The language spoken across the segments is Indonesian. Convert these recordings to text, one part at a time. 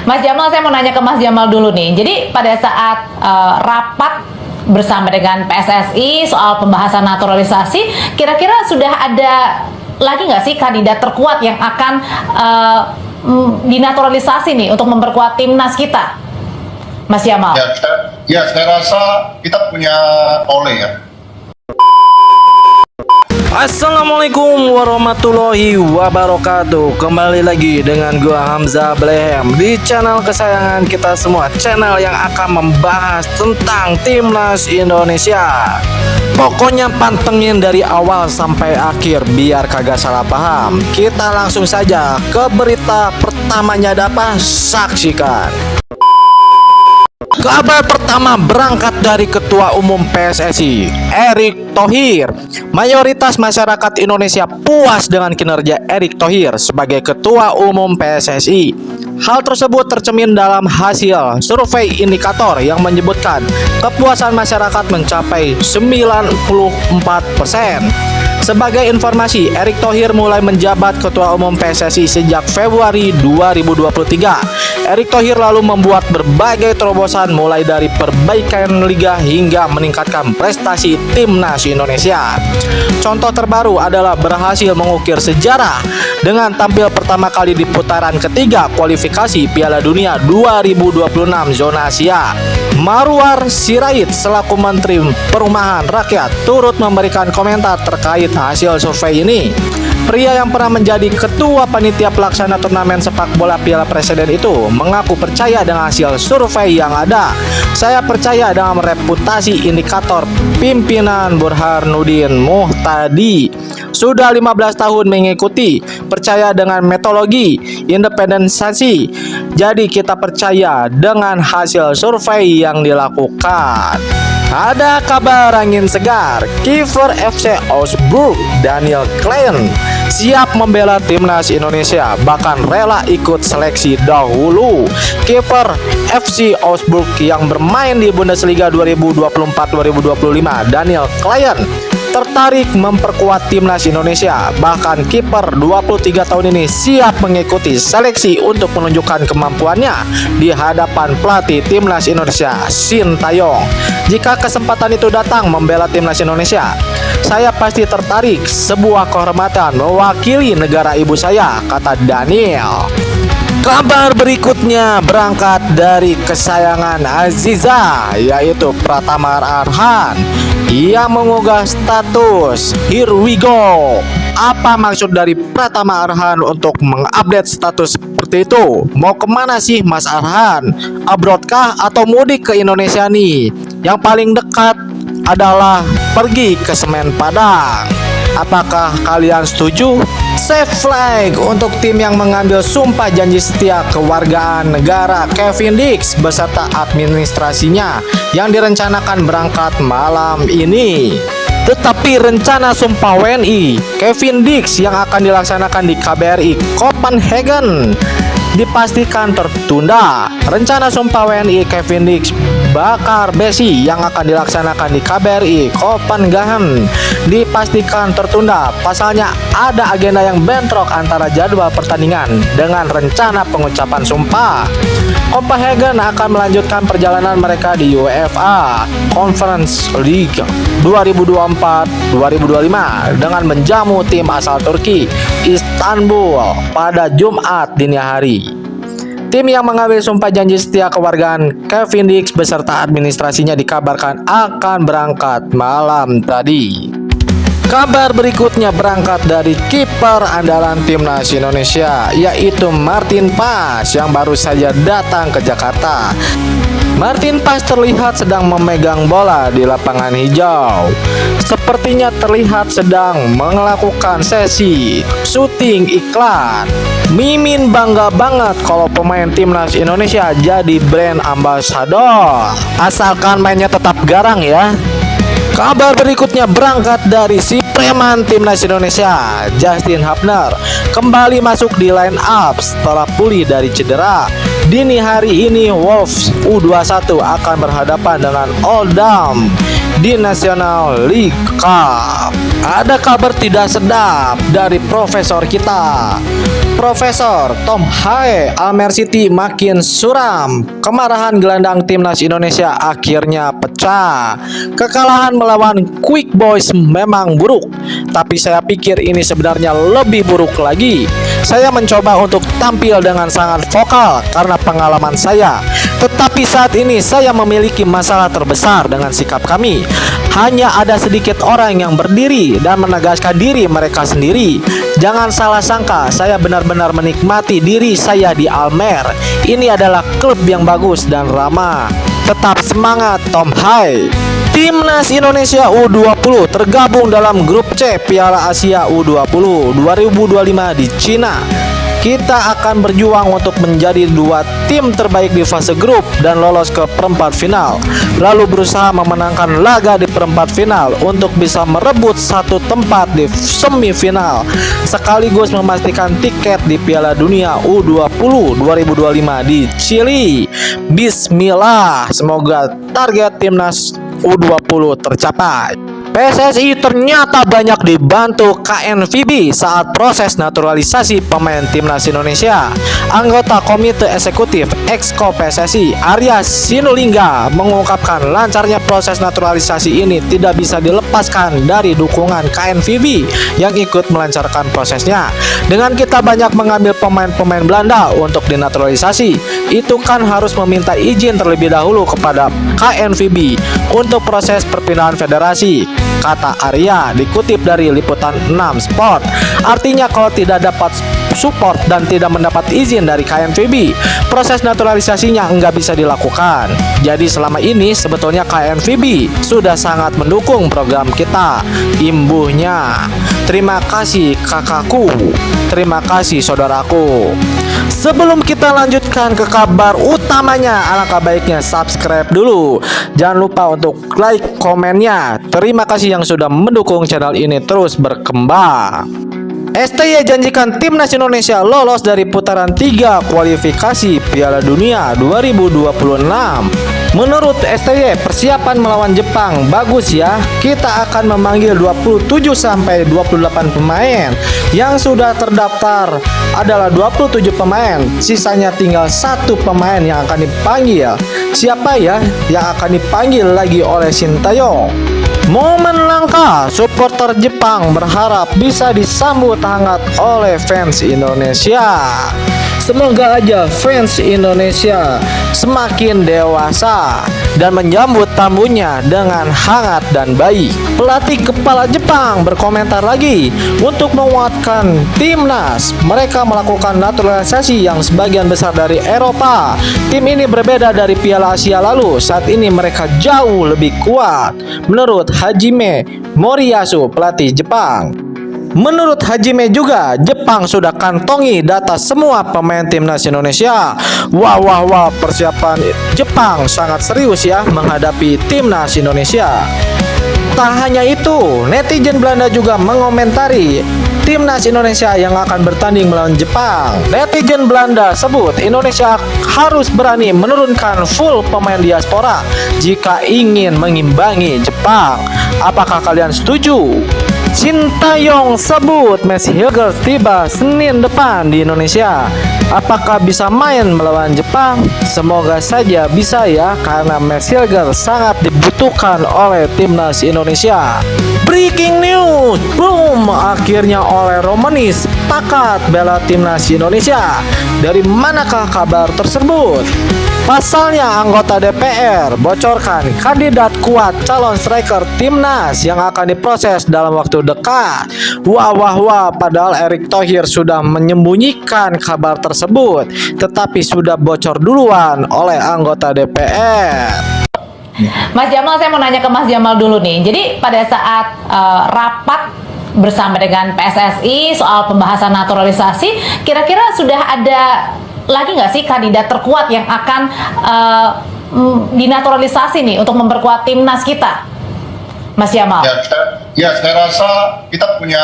Mas Jamal, saya mau nanya ke Mas Jamal dulu nih. Jadi pada saat rapat bersama dengan PSSI soal pembahasan naturalisasi, kira-kira sudah ada lagi nggak sih kandidat terkuat yang akan dinaturalisasi nih untuk memperkuat timnas kita, Mas Jamal? Saya rasa kita punya Ole ya. Assalamualaikum warahmatullahi wabarakatuh. Kembali lagi dengan gua Hamzah Blehem di channel kesayangan kita semua, channel yang akan membahas tentang timnas Indonesia. Pokoknya pantengin dari awal sampai akhir biar kagak salah paham. Kita langsung saja ke berita pertamanya, dapat saksikan. Kabar pertama berangkat dari Ketua Umum PSSI, Erick Thohir. Mayoritas masyarakat Indonesia puas dengan kinerja Erick Thohir sebagai Ketua Umum PSSI. Hal tersebut tercermin dalam hasil survei indikator yang menyebutkan kepuasan masyarakat mencapai 94%. Sebagai informasi, Erick Thohir mulai menjabat Ketua Umum PSSI sejak Februari 2023. Erick Thohir lalu membuat berbagai terobosan mulai dari perbaikan liga hingga meningkatkan prestasi timnas Indonesia. Contoh terbaru adalah berhasil mengukir sejarah dengan tampil pertama kali di putaran ketiga kualifikasi Piala Dunia 2026 zona Asia. Marwar Sirait selaku Menteri Perumahan Rakyat turut memberikan komentar terkait hasil survei ini. Pria yang pernah menjadi ketua panitia pelaksana turnamen sepak bola Piala Presiden itu mengaku percaya dengan hasil survei yang ada. Saya percaya dengan reputasi indikator pimpinan Burhanuddin Muhtadi. Sudah 15 tahun mengikuti, percaya dengan metodologi independensi. Jadi kita percaya dengan hasil survei yang dilakukan. Ada kabar angin segar, kiper FC Augsburg Daniel Klein siap membela timnas Indonesia, bahkan rela ikut seleksi dahulu. Kiper FC Augsburg yang bermain di Bundesliga 2024-2025, Daniel Klein tertarik memperkuat timnas Indonesia. Bahkan kiper 23 tahun ini siap mengikuti seleksi untuk menunjukkan kemampuannya di hadapan pelatih timnas Indonesia, Sintayong. Jika kesempatan itu datang membela timnas Indonesia, saya pasti tertarik, sebuah kehormatan mewakili negara ibu saya, kata Daniel. Kabar berikutnya berangkat dari kesayangan Aziza, yaitu Pratama Arhan. Ia mengunggah status "Here we go". Apa maksud dari Pratama Arhan untuk mengupdate status seperti itu? Mau kemana sih Mas Arhan? Abroad kah atau mudik ke Indonesia nih? Yang paling dekat adalah pergi ke Semen Padang. Apakah kalian setuju? Save flag untuk tim yang mengambil sumpah janji setia kewargaan negara Kevin Dix beserta administrasinya yang direncanakan berangkat malam ini. Tetapi rencana sumpah WNI Kevin Dix yang akan dilaksanakan di KBRI Copenhagen dipastikan tertunda. Rencana sumpah WNI Kevin Dix bakar besi yang akan dilaksanakan di KBRI Copenhagen dipastikan tertunda. Pasalnya ada agenda yang bentrok antara jadwal pertandingan dengan rencana pengucapan sumpah. Copenhagen akan melanjutkan perjalanan mereka di UEFA Conference League 2024-2025 dengan menjamu tim asal Turki Istanbul pada Jumat dini hari. Tim yang mengambil sumpah janji setia kewargaan Kevin Dix beserta administrasinya dikabarkan akan berangkat malam tadi. Kabar berikutnya berangkat dari kiper andalan timnas Indonesia, yaitu Martin Paes yang baru saja datang ke Jakarta. Martin Paes terlihat sedang memegang bola di lapangan hijau. Sepertinya terlihat sedang melakukan sesi syuting iklan. Mimin bangga banget kalau pemain timnas Indonesia jadi brand ambassador, asalkan mainnya tetap garang ya. Kabar berikutnya berangkat dari si preman timnas Indonesia, Justin Hubner, kembali masuk di line up setelah pulih dari cedera. Dini hari ini Wolves U21 akan berhadapan dengan Oldham di National League Cup. Ada kabar tidak sedap dari profesor kita. Profesor Tom Hae, Almer City makin suram. Kemarahan gelandang timnas Indonesia akhirnya pecah. Kekalahan melawan Quick Boys memang buruk, tapi saya pikir ini sebenarnya lebih buruk lagi. Saya mencoba untuk tampil dengan sangat vokal karena pengalaman saya. Tetapi saat ini saya memiliki masalah terbesar dengan sikap kami. Hanya ada sedikit orang yang berdiri dan menegaskan diri mereka sendiri. Jangan salah sangka, saya benar-benar menikmati diri saya di Almer. Ini adalah klub yang bagus dan ramah. Tetap semangat Tom Hae. Timnas Indonesia U20 tergabung dalam grup C Piala Asia U20 2025 di Cina. Kita akan berjuang untuk menjadi 2 tim terbaik di fase grup dan lolos ke perempat final. Lalu berusaha memenangkan laga di perempat final untuk bisa merebut 1 tempat di semifinal, sekaligus memastikan tiket di Piala Dunia U20 2025 di Chili. Bismillah, semoga target timnas U20 tercapai. PSSI ternyata banyak dibantu KNVB saat proses naturalisasi pemain timnas Indonesia. Anggota Komite Eksekutif Exco PSSI Arya Sinulinga mengungkapkan lancarnya proses naturalisasi ini tidak bisa dilepaskan dari dukungan KNVB yang ikut melancarkan prosesnya. Dengan kita banyak mengambil pemain-pemain Belanda untuk dinaturalisasi, itu kan harus meminta izin terlebih dahulu kepada KNVB untuk proses perpindahan federasi, kata Arya dikutip dari Liputan 6 Sport. Artinya kalau tidak dapat support dan tidak mendapat izin dari KNVB, proses naturalisasinya nggak bisa dilakukan. Jadi selama ini sebetulnya KNVB sudah sangat mendukung program kita. Imbuhnya, terima kasih kakakku, terima kasih saudaraku. Sebelum kita lanjutkan ke kabar utamanya, alangkah baiknya subscribe dulu. Jangan lupa untuk like komennya. Terima kasih yang sudah mendukung channel ini terus berkembang. STY janjikan timnas Indonesia lolos dari putaran 3 kualifikasi Piala Dunia 2026. Menurut STY, persiapan melawan Jepang bagus ya. Kita akan memanggil 27-28 pemain. Yang sudah terdaftar adalah 27 pemain. Sisanya tinggal 1 pemain yang akan dipanggil. Siapa ya yang akan dipanggil lagi oleh Sintayong? Momen langka, supporter Jepang berharap bisa disambut hangat oleh fans Indonesia. Semoga aja fans Indonesia semakin dewasa dan menyambut tamunya dengan hangat dan baik. Pelatih kepala Jepang berkomentar lagi untuk menguatkan timnas. Mereka melakukan naturalisasi yang sebagian besar dari Eropa. Tim ini berbeda dari Piala Asia lalu. Saat ini mereka jauh lebih kuat, menurut Hajime Moriyasu, pelatih Jepang. Menurut Hajime juga, Jepang sudah kantongi data semua pemain timnas Indonesia. Wah, persiapan Jepang sangat serius ya menghadapi timnas Indonesia. Tak hanya itu, netizen Belanda juga mengomentari timnas Indonesia yang akan bertanding melawan Jepang. Netizen Belanda sebut Indonesia harus berani menurunkan full pemain diaspora jika ingin mengimbangi Jepang. Apakah kalian setuju? Sintayong sebut Messi Hilgers tiba Senin depan di Indonesia. Apakah bisa main melawan Jepang? Semoga saja bisa ya, karena Messi Hilgers sangat dibutuhkan oleh timnas Indonesia. Breaking news, boom! Akhirnya oleh Romani sepakat bela timnas Indonesia. Dari manakah kabar tersebut? Pasalnya anggota DPR bocorkan kandidat kuat calon striker timnas yang akan diproses dalam waktu dekat. Wah, padahal Erick Thohir sudah menyembunyikan kabar tersebut, tetapi sudah bocor duluan oleh anggota DPR. Mas Jamal, saya mau nanya ke Mas Jamal dulu nih. Jadi pada saat rapat bersama dengan PSSI soal pembahasan naturalisasi, kira-kira sudah ada lagi nggak sih kandidat terkuat yang akan dinaturalisasi nih untuk memperkuat timnas kita, Mas Jamal? Saya rasa kita punya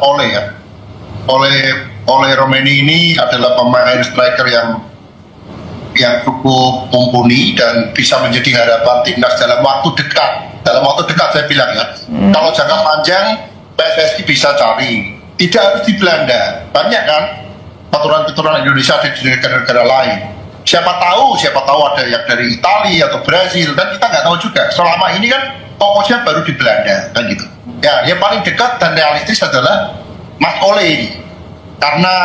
Ole ya. Ole Romani ini adalah pemain striker yang yang cukup mumpuni dan bisa menjadi harapan timnas dalam waktu dekat. Dalam waktu dekat saya bilang ya. Kalau jangka panjang PSSI bisa cari. Tidak harus di Belanda. Banyak kan keturunan Indonesia ada di negara-negara lain. Siapa tahu ada yang dari Italia atau Brazil, dan kita nggak tahu juga. Selama ini kan fokusnya baru di Belanda kan gitu. Ya, yang paling dekat dan realistis adalah Mas Ole ini. Karena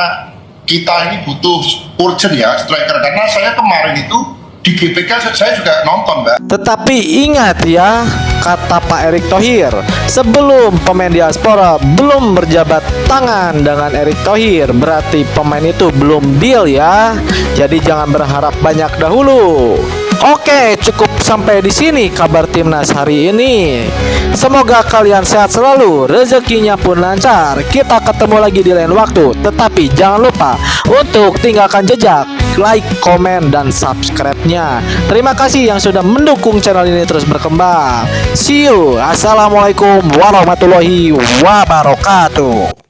kita ini butuh urgent ya striker. Karena saya kemarin itu di GBK saya juga nonton, Mbak. Tetapi ingat ya, kata Pak Erick Thohir, sebelum pemain diaspora belum berjabat tangan dengan Erick Thohir, berarti pemain itu belum deal ya. Jadi jangan berharap banyak dahulu. Oke, cukup sampai di sini kabar timnas hari ini. Semoga kalian sehat selalu, rezekinya pun lancar. Kita ketemu lagi di lain waktu. Tetapi jangan lupa untuk tinggalkan jejak, like, komen, dan subscribe-nya. Terima kasih yang sudah mendukung channel ini terus berkembang. See you. Assalamualaikum warahmatullahi wabarakatuh.